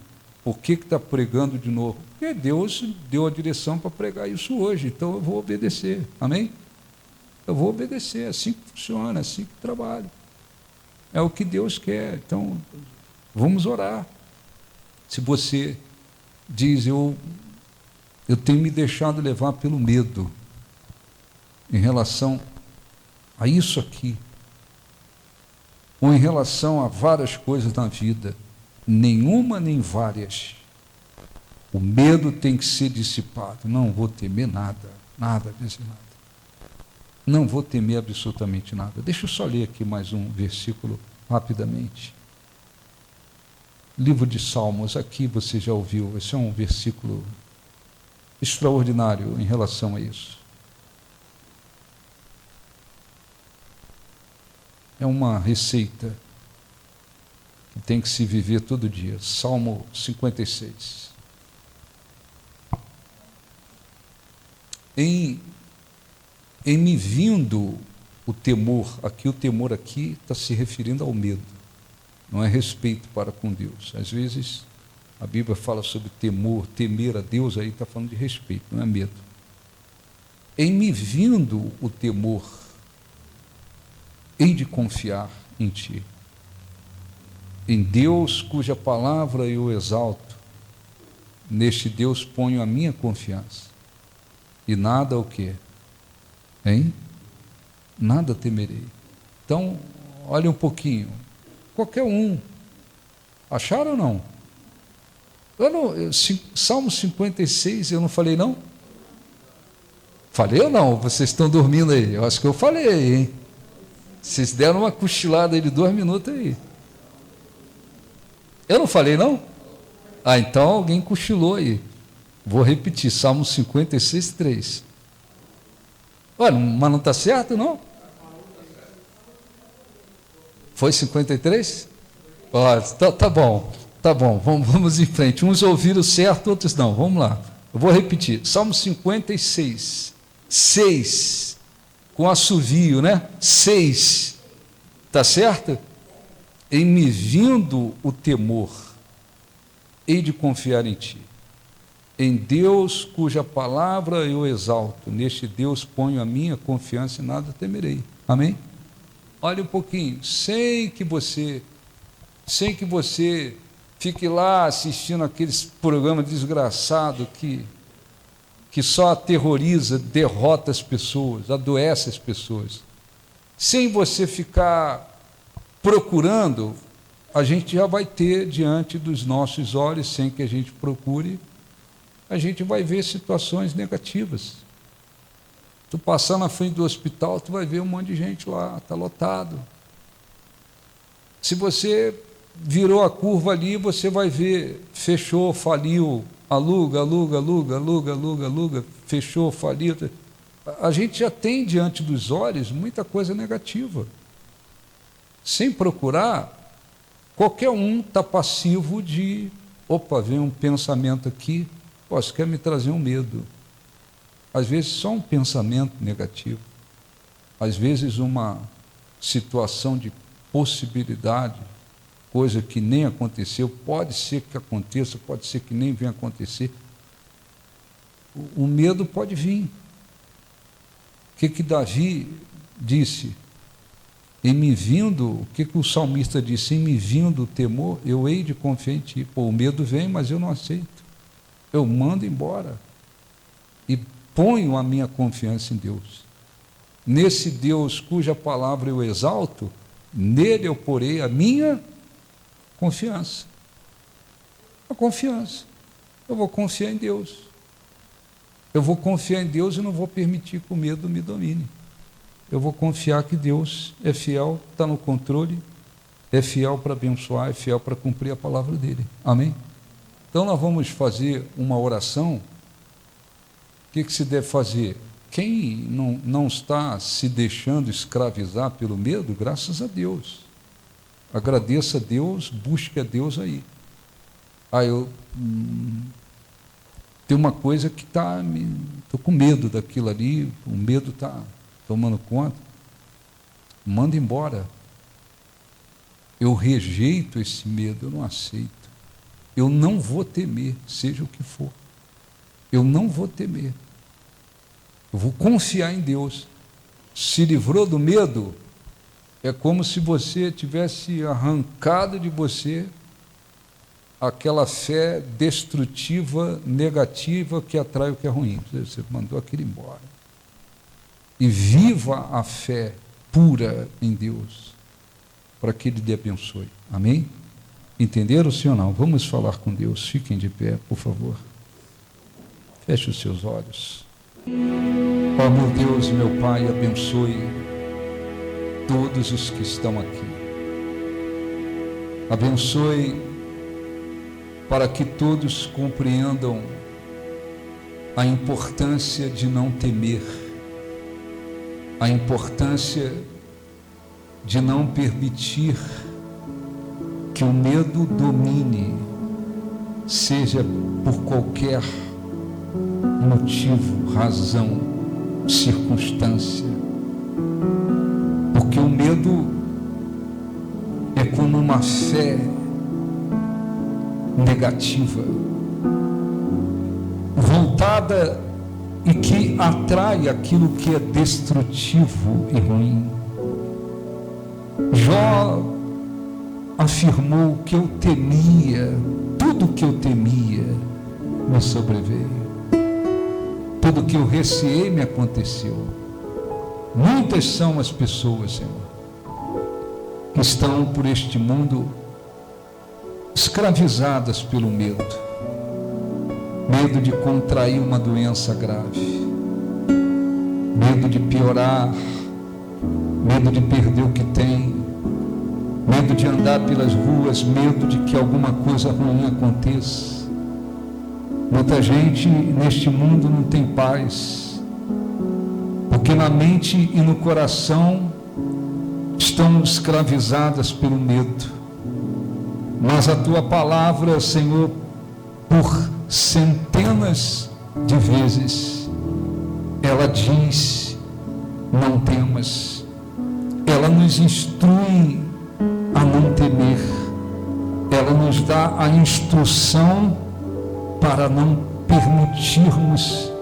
S1: Por que está pregando de novo? Porque Deus deu a direção para pregar isso hoje, então eu vou obedecer. Amém? Eu vou obedecer, é assim que funciona, é assim que trabalho. É o que Deus quer. Então, vamos orar. Se você diz, eu tenho me deixado levar pelo medo em relação a isso aqui, ou em relação a várias coisas na vida, nenhuma nem várias, o medo tem que ser dissipado. Não vou temer nada, nada desse nada. Não vou temer absolutamente nada. Deixa eu só ler aqui mais um versículo rapidamente. Livro de Salmos, aqui você já ouviu, esse é um versículo extraordinário em relação a isso. É uma receita que tem que se viver todo dia. Salmo 56. Em me vindo o temor, aqui o temor aqui está se referindo ao medo, não é respeito para com Deus. Às vezes a Bíblia fala sobre temor, temer a Deus, aí está falando de respeito, não é medo. Em me vindo o temor, hei de confiar em Ti, em Deus cuja palavra eu exalto, neste Deus ponho a minha confiança, e nada o quê? Hein? Nada temerei. Então, olha um pouquinho. Qualquer um. Acharam ou não? Salmo 56, eu não falei não? Falei ou não? Vocês estão dormindo aí? Eu acho que eu falei, hein? Vocês deram uma cochilada aí de 2 minutos aí. Eu não falei não? Ah, então alguém cochilou aí. Vou repetir, Salmo 56, 3. Olha, mas não está certo, não? Foi 53? Olha, tá bom, vamos em frente. Uns ouviram certo, outros não. Vamos lá. Eu vou repetir. Salmo 56, 6, com assovio, né? 6, tá certo? Em me vindo o temor, hei de confiar em Ti. Em Deus cuja palavra eu exalto, neste Deus ponho a minha confiança e nada temerei. Amém? Olha um pouquinho, sem que você fique lá assistindo aqueles programas desgraçados que só aterroriza, derrota as pessoas, adoece as pessoas. Sem você ficar procurando, a gente já vai ter diante dos nossos olhos, sem que a gente procure, a gente vai ver situações negativas. Tu passar na frente do hospital, tu vai ver um monte de gente lá, está lotado. Se você virou a curva ali, você vai ver, fechou, faliu, aluga, fechou, faliu. A gente já tem diante dos olhos muita coisa negativa. Sem procurar, qualquer um está passivo de, opa, vem um pensamento aqui, isso quer me trazer um medo. Às vezes só um pensamento negativo, às vezes uma situação de possibilidade, coisa que nem aconteceu, pode ser que aconteça, pode ser que nem venha acontecer. O medo pode vir. O que Davi disse? Em me vindo, o que o salmista disse? Em me vindo o temor, eu hei de confiar em ti. O medo vem, mas eu não aceito. Eu mando embora. E ponho a minha confiança em Deus. Nesse Deus cuja palavra eu exalto, nele eu porei a minha confiança. A confiança. Eu vou confiar em Deus. Eu vou confiar em Deus e não vou permitir que o medo me domine. Eu vou confiar que Deus é fiel, está no controle, é fiel para abençoar, é fiel para cumprir a palavra dele. Amém? Então nós vamos fazer uma oração. O que se deve fazer? Quem não está se deixando escravizar pelo medo, graças a Deus. Agradeça a Deus, busque a Deus aí. Tem uma coisa que estou com medo daquilo ali, o medo está tomando conta. Manda embora. Eu rejeito esse medo, eu não aceito. Eu não vou temer, seja o que for. Eu não vou temer. Eu vou confiar em Deus. Se livrou do medo, é como se você tivesse arrancado de você aquela fé destrutiva, negativa, que atrai o que é ruim. Você mandou aquilo embora. E viva a fé pura em Deus, para que Ele lhe abençoe. Amém? Entenderam, sim ou não? Vamos falar com Deus. Fiquem de pé, por favor. Feche os seus olhos. Ó meu Deus e meu Pai, abençoe todos os que estão aqui. Abençoe para que todos compreendam a importância de não temer, a importância de não permitir que o medo domine, seja por qualquer motivo, razão, circunstância. Porque o medo é como uma fé negativa, voltada e que atrai aquilo que é destrutivo e ruim. Jó afirmou que eu temia, tudo que eu temia me sobreveio. Tudo que eu receei me aconteceu. Muitas são as pessoas, Senhor, que estão por este mundo escravizadas pelo medo. Medo de contrair uma doença grave. Medo de piorar. Medo de perder o que tem. Medo de andar pelas ruas. Medo de que alguma coisa ruim aconteça. Muita gente neste mundo não tem paz, porque na mente e no coração estão escravizadas pelo medo. Mas a Tua palavra, Senhor, por centenas de vezes, ela diz, não temas. Ela nos instrui a não temer. Ela nos dá a instrução para não permitirmos,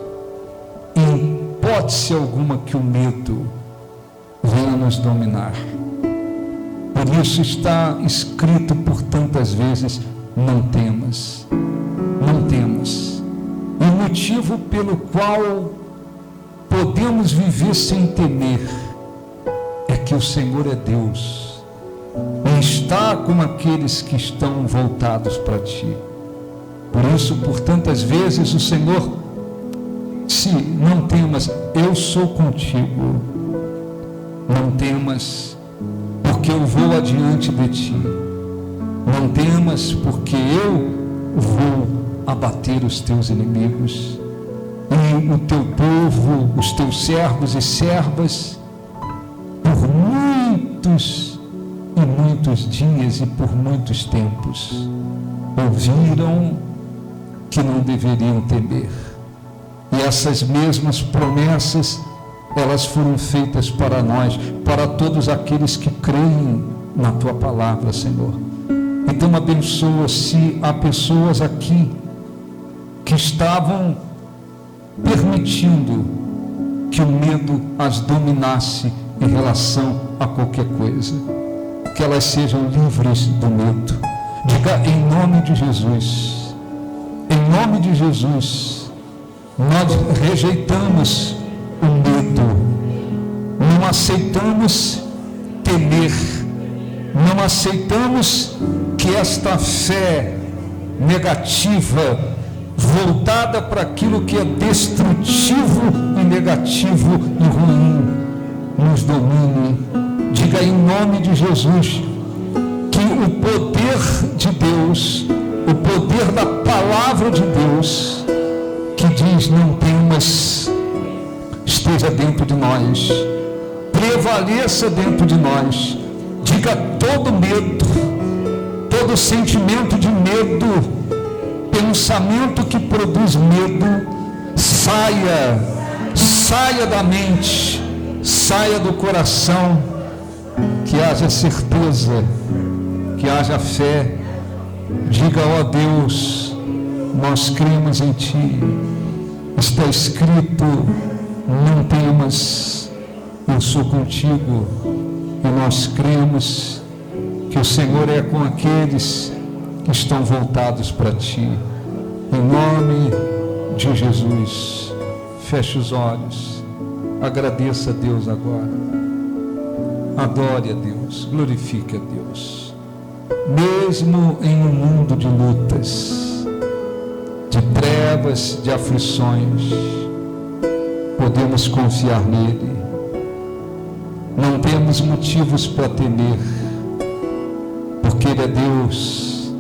S1: em hipótese alguma, que o medo venha nos dominar. Por isso está escrito por tantas vezes, não temas, não temas. E o motivo pelo qual podemos viver sem temer é que o Senhor é Deus e está com aqueles que estão voltados para Ti. Por isso, por tantas vezes, o Senhor, se não temas, eu sou contigo. Não temas, porque eu vou adiante de ti. Não temas, porque eu vou abater os teus inimigos. E o teu povo, os teus servos e servas, por muitos e muitos dias e por muitos tempos, ouviram que não deveriam temer. E essas mesmas promessas, elas foram feitas para nós, para todos aqueles que creem na Tua palavra, Senhor. Então abençoa, se há pessoas aqui que estavam permitindo que o medo as dominasse em relação a qualquer coisa, que elas sejam livres do medo. Diga em nome de Jesus, em nome de Jesus, nós rejeitamos o medo, não aceitamos temer, não aceitamos que esta fé negativa, voltada para aquilo que é destrutivo e negativo e ruim, nos domine. Diga em nome de Jesus que o poder de Deus, o poder da palavra de Deus, que diz não temas, esteja dentro de nós, prevaleça dentro de nós. Diga todo medo, todo sentimento de medo, pensamento que produz medo, saia da mente, saia do coração, que haja certeza, que haja fé. Diga, ó Deus, nós cremos em Ti, está escrito, não temas, eu sou contigo, e nós cremos que o Senhor é com aqueles que estão voltados para Ti. Em nome de Jesus, feche os olhos, agradeça a Deus agora, adore a Deus, glorifique a Deus. Mesmo em um mundo de lutas, de trevas, de aflições, podemos confiar nele. Não temos motivos para temer, porque Ele é Deus.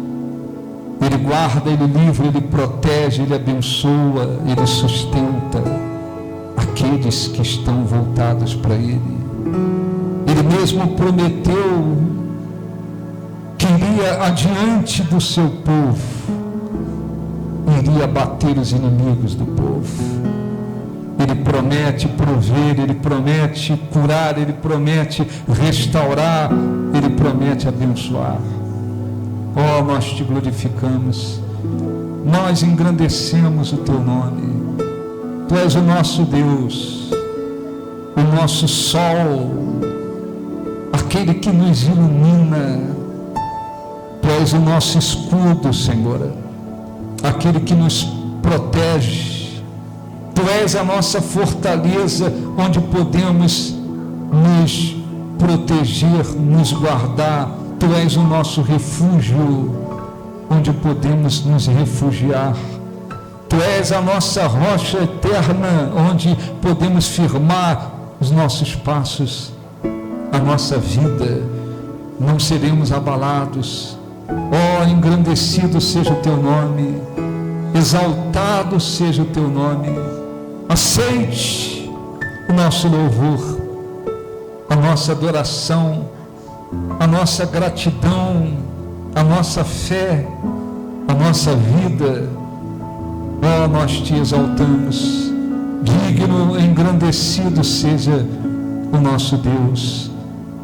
S1: Ele guarda, Ele livra, Ele protege, Ele abençoa, Ele sustenta aqueles que estão voltados para Ele. Ele mesmo prometeu que iria adiante do seu povo, iria bater os inimigos do povo. Ele promete prover, Ele promete curar, Ele promete restaurar, Ele promete abençoar. Oh, nós Te glorificamos, nós engrandecemos o Teu nome. Tu és o nosso Deus, o nosso sol, aquele que nos ilumina. Tu és o nosso escudo, Senhor, aquele que nos protege. Tu és a nossa fortaleza, onde podemos nos proteger, nos guardar. Tu és o nosso refúgio, onde podemos nos refugiar. Tu és a nossa rocha eterna, onde podemos firmar os nossos passos, a nossa vida. Não seremos abalados. Oh, engrandecido seja o Teu nome, exaltado seja o Teu nome. Aceite o nosso louvor, a nossa adoração, a nossa gratidão, a nossa fé, a nossa vida. Oh, nós Te exaltamos. Digno, engrandecido seja o nosso Deus,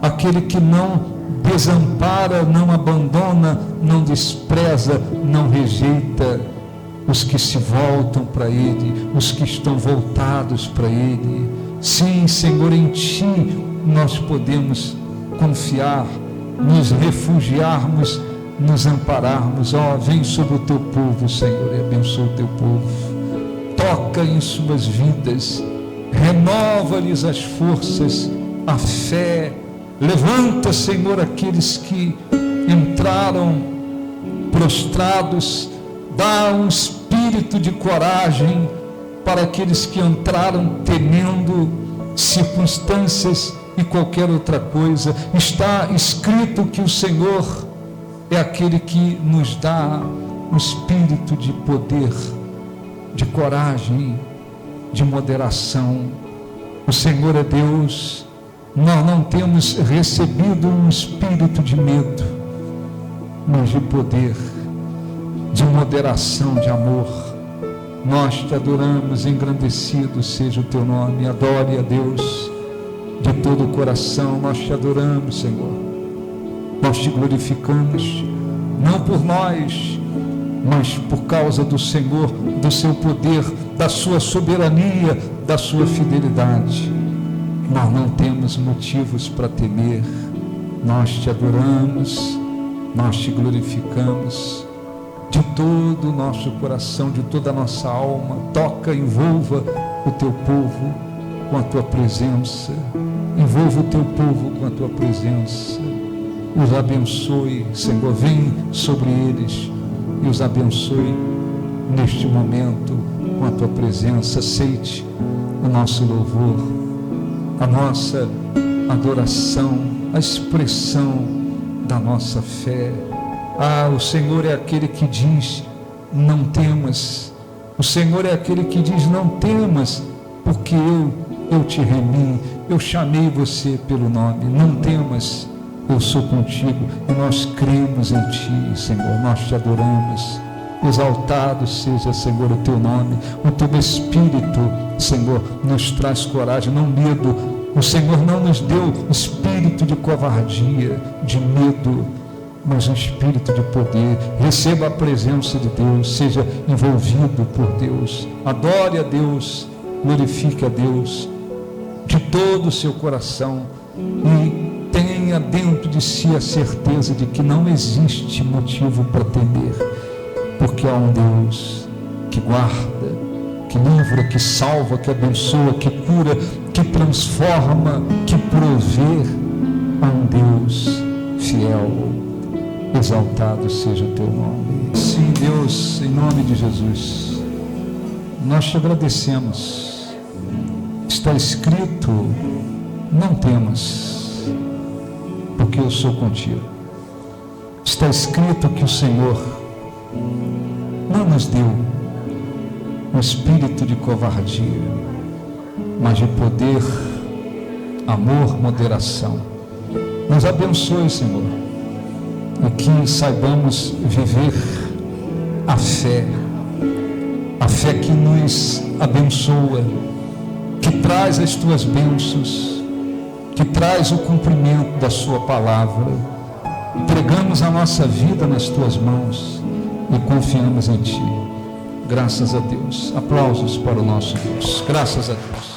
S1: aquele que não desampara, não abandona, não despreza, não rejeita os que se voltam para Ele, os que estão voltados para Ele. Sim, Senhor, em Ti nós podemos confiar, nos refugiarmos nos ampararmos. Vem sobre o teu povo, Senhor, e abençoa o teu povo. Toca em suas vidas, renova-lhes as forças, a fé. Levanta, Senhor, aqueles que entraram prostrados. Dá um espírito de coragem para aqueles que entraram temendo circunstâncias e qualquer outra coisa. Está escrito que o Senhor é aquele que nos dá um espírito de poder, de coragem, de moderação. O Senhor é Deus. Nós não temos recebido um espírito de medo, mas de poder, de moderação, de amor. Nós te adoramos, engrandecido seja o teu nome. Adore a Deus de todo o coração. Nós te adoramos, Senhor. Nós te glorificamos, não por nós, mas por causa do Senhor, do seu poder, da sua soberania, da sua fidelidade. Nós não temos motivos para temer. Nós te adoramos, nós te glorificamos de todo o nosso coração, de toda a nossa alma. Toca, envolva o teu povo com a tua presença. Envolva o teu povo com a tua presença. Os abençoe, Senhor. Vem sobre eles e os abençoe neste momento com a tua presença. Aceite o nosso louvor, a nossa adoração, a expressão da nossa fé. O Senhor é aquele que diz: não temas. O Senhor é aquele que diz: não temas, porque eu te remi, eu chamei você pelo nome. Não temas, eu sou contigo. E nós cremos em ti, Senhor. Nós te adoramos. Exaltado seja, Senhor, o teu nome. O teu Espírito, Senhor, nos traz coragem, não medo. O Senhor não nos deu espírito de covardia, de medo, mas um espírito de poder. Receba a presença de Deus, seja envolvido por Deus. Adore a Deus, glorifique a Deus de todo o seu coração e tenha dentro de si a certeza de que não existe motivo para temer, porque há um Deus que guarda, que livra, que salva, que abençoa, que cura, que transforma, que provê. Há um Deus fiel. Exaltado seja o teu nome. Sim, Deus, em nome de Jesus, nós te agradecemos. Está escrito: não temas, porque eu sou contigo. Está escrito que o Senhor não nos deu um espírito de covardia, mas de poder, amor, moderação. Nos abençoe, Senhor, e que saibamos viver a fé que nos abençoa, que traz as tuas bênçãos, que traz o cumprimento da sua palavra. Entregamos a nossa vida nas tuas mãos e confiamos em ti. Graças a Deus. Aplausos para o nosso Deus. Graças a Deus.